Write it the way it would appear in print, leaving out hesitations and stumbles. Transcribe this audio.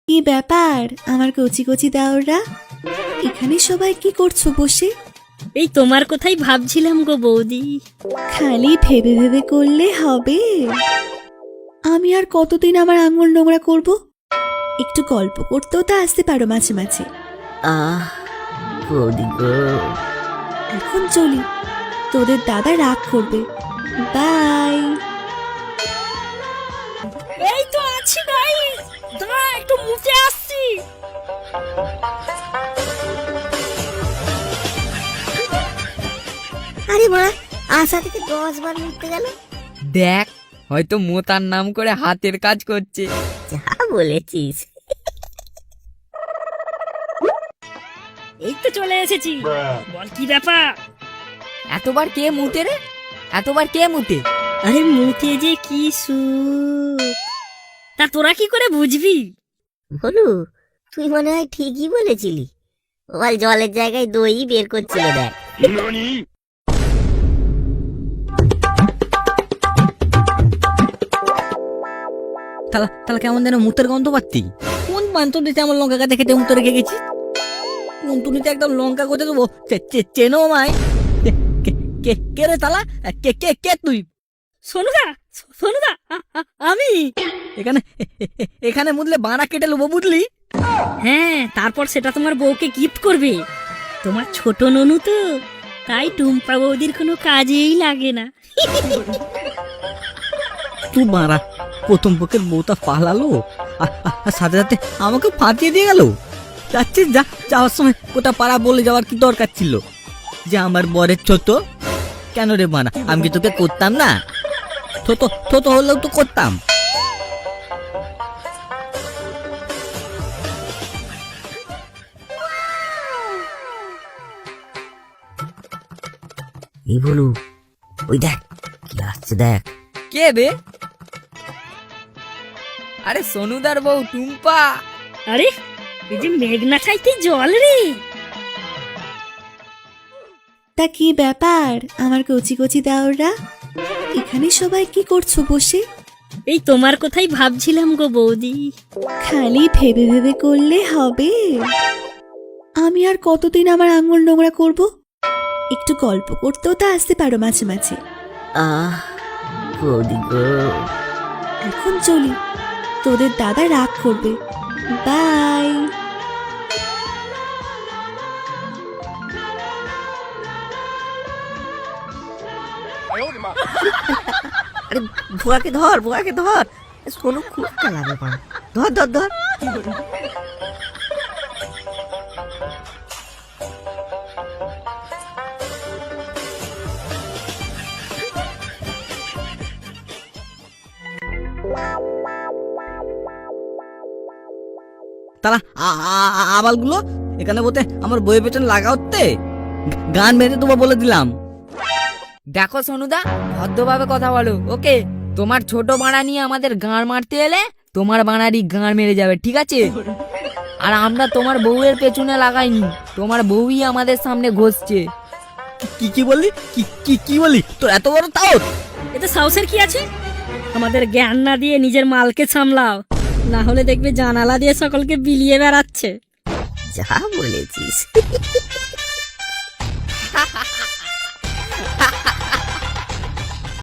কি ব্যাপার আমার কচি কচি দাওরা, এখানে সবাই কি করছো বসে? এই তোমার কথাই ভাবছিলাম গো বৌদি। খালি ভেবে ভেবে করলে হবে? আমি আর কতদিন আমার আঙুল নোংরা করব? একটু গল্প করতেও তো আসতে পারো মাঝে মাঝে। বৌদি গো, এখন চলি, তোদের দাদা রাগ করবে। বাই। এই তো আছি গাইস, দাঁড়া একটু মুতে আসছি। আরে মা, আশা থেকে 10 বার মিটতে গেল। দেখ, হয়তো মোতার নাম করে হাতের কাজ করছে। যা বলেছিস। এই তো চলে এসেছি, বল কি ব্যাপার? এতবার কে মুতে রে? এতবার কে মুতে? আরে মুতে যে কি সুখ, তা তোরা কি করে বুঝবি? বলু, তুই মনে হয় ঠিকই বলেছিলি। বল জলের জায়গায় দই বের করছিল দেখ। তাহলে কেমন যেন মুতের গন্ধ পাচ্ছি। কোন পান্তনিতে আমার লঙ্কা গাছে খেতে মুতে রেখে গেছি? পান্তনিতে একদম লঙ্কা কোথায় দেবো? চেনো আমায়? কে রে তালা? কে কে কে তুই? সোনুদা, সোনুদা, আমি এখানে এখানে মুতলে বাঁড়া কেটে নেবো, বুঝলি? হ্যাঁ, তারপর সেটা তোমার বউকে গিফট করবে। তোমার ছোট ননু তো, তাই টুম্পা বৌদির কোনো কাজেই লাগে না। তুই বাঁড়া, প্রথম পক্ষের বউটা পালালো আর সাথে সাথে আমাকে ফাঁকিয়ে দিয়ে গেল। যাচ্ছিস যা, যাওয়ার সময় ওটা পাড়া বলে যাওয়ার কি দরকার ছিল যে আমার বরের ছোট? কেন রে বানা, আমি কি তোকে করতাম না? ছোট ছোট হলেও তো করতাম। এই বলু, ওই দেখ কি আসছে দেখ। কে বে? আরে সোনুদার বউ টুম্পা। আরে এই যে মেঘনা চাইতে জল রে। তা কি ব্যাপার আমার কচি কচি দাওরা, এখানে সবাই কি করছো বসে? এই তোমার কথাই ভাবছিলাম গো বৌদি। খালি ভেবে ভেবে করলে হবে? আমি আর কতদিন আমার আঙুল নোংরা করব? একটু গল্প করতেও তো আসতে পারো মাঝে মাঝে। বৌদি গো, এখন চলি, তোদের দাদা রাগ করবে। বাই। আরে বুয়াকে ধর, বুয়াকে ধর। সোনু খুব চালাবে পা। ধর ধর ধর। তারা আবালগুলো এখানে বলতে আমার বইয়ের পেছনে লাগা হচ্ছে, গান বেঁধে তোমার বলে দিলাম। দেখো সোনুদা, ভদ্রভাবে কথা বলো, ওকে? তোমার ছোট বাড়া নিয়ে আমাদের গাঁড় মারতে এলে তোমার বাড়ারই গাঁড় মেরে যাবে, ঠিক আছে? আর আমরা তোমার বউয়ের পেছনে লাগাইনি, তোমার বউই আমাদের সামনে ঘষছে। কি কি বললি? কি কি কি বললি? তোর এত বড় তাও? এতে সাহসের কি আছে? আমাদের জ্ঞান না দিয়ে নিজের মালকে সামলাও, না হলে দেখবে জানালা দিয়ে সকলকে বিলিয়ে বেড়াচ্ছে। যা বলেছিস।